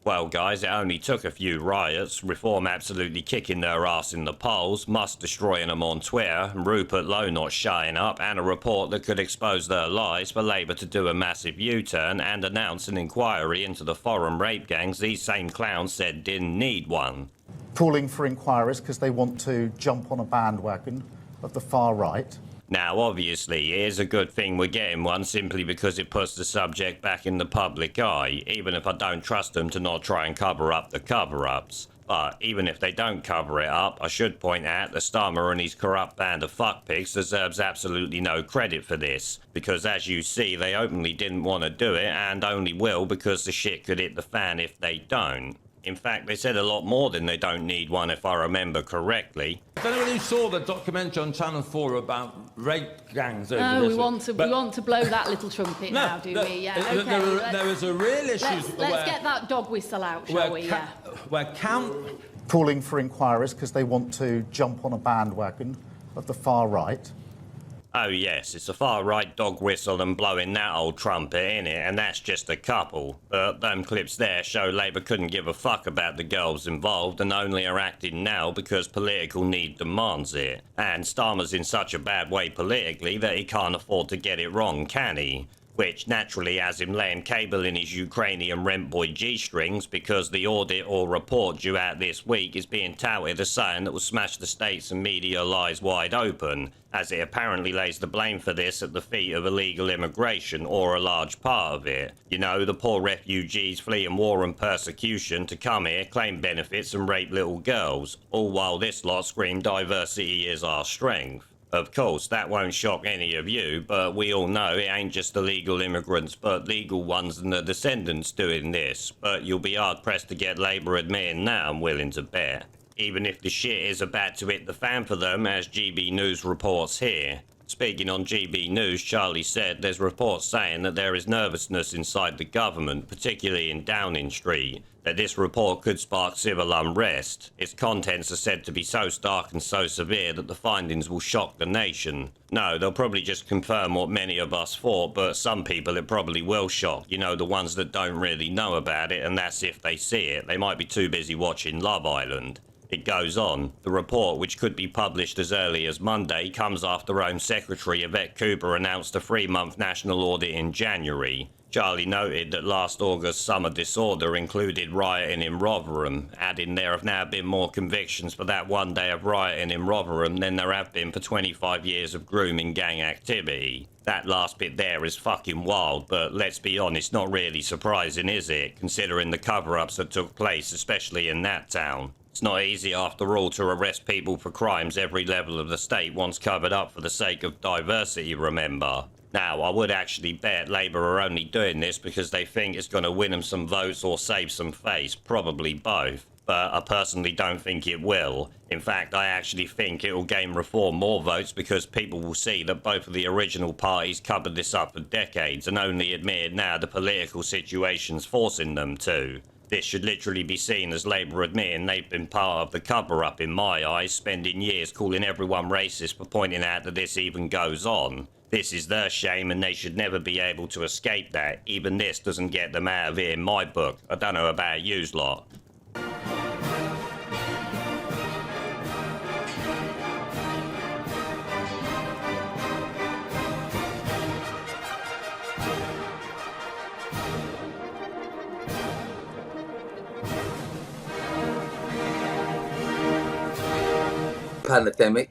Well, guys, it only took a few riots, Reform absolutely kicking their ass in the polls, Musk destroying them on Twitter, Rupert Lowe not shutting up, and a report that could expose their lies for Labour to do a massive U-turn and announce an inquiry into the foreign rape gangs these same clowns said didn't need one. Calling for inquiries because they want to jump on a bandwagon of the far right. Now, obviously, it is a good thing we're getting one simply because it puts the subject back in the public eye, even if I don't trust them to not try and cover up the cover-ups. But even if they don't cover it up, I should point out that Starmer and his corrupt band of fuckpigs deserves absolutely no credit for this, because as you see, they openly didn't want to do it and only will because the shit could hit the fan if they don't. In fact, they said a lot more than they don't need one if I remember correctly. If anyone who saw the documentary on Channel 4 about rape gangs over No, this... we want to blow that little trumpet now, do we? Yeah, okay. There is a real issue... Let's get that dog whistle out, shall we? Calling for inquiries because they want to jump on a bandwagon of the far right. Oh yes, it's a far-right dog whistle and blowing that old trumpet, innit? And that's just a couple. But them clips there show Labour couldn't give a fuck about the girls involved and only are acting now because political need demands it. And Starmer's in such a bad way politically that he can't afford to get it wrong, can he? Which naturally has him laying cable in his Ukrainian rent boy G-strings because the audit or report due out this week is being touted as something that will smash the states and media lies wide open, as it apparently lays the blame for this at the feet of illegal immigration, or a large part of it. You know, the poor refugees fleeing war and persecution to come here, claim benefits and rape little girls, all while this lot scream diversity is our strength. Of course, that won't shock any of you, but we all know it ain't just illegal immigrants, but legal ones and their descendants doing this. But you'll be hard-pressed to get Labour admitting that, I'm willing to bet. Even if the shit is about to hit the fan for them, as GB News reports here. Speaking on GB News, Charlie said there's reports saying that there is nervousness inside the government, particularly in Downing Street, that this report could spark civil unrest. Its contents are said to be so stark and so severe that the findings will shock the nation. No, they'll probably just confirm what many of us thought, but some people it probably will shock. You know, the ones that don't really know about it, and that's if they see it. They might be too busy watching Love Island. It goes on. The report, which could be published as early as Monday, comes after Home Secretary Yvette Cooper announced a 3-month national audit in January. Charlie noted that last August's summer disorder included rioting in Rotherham, adding there have now been more convictions for that one day of rioting in Rotherham than there have been for 25 years of grooming gang activity. That last bit there is fucking wild, but let's be honest, not really surprising, is it, considering the cover-ups that took place, especially in that town. It's not easy, after all, to arrest people for crimes every level of the state wants covered up for the sake of diversity, remember. Now, I would actually bet Labour are only doing this because they think it's going to win them some votes or save some face, probably both. But I personally don't think it will. In fact, I actually think it will gain Reform more votes because people will see that both of the original parties covered this up for decades and only admitted now the political situation's forcing them to. This should literally be seen as Labour admitting they've been part of the cover-up in my eyes, spending years calling everyone racist for pointing out that this even goes on. This is their shame and they should never be able to escape that. Even this doesn't get them out of it in my book. I don't know about yous lot. Pandemic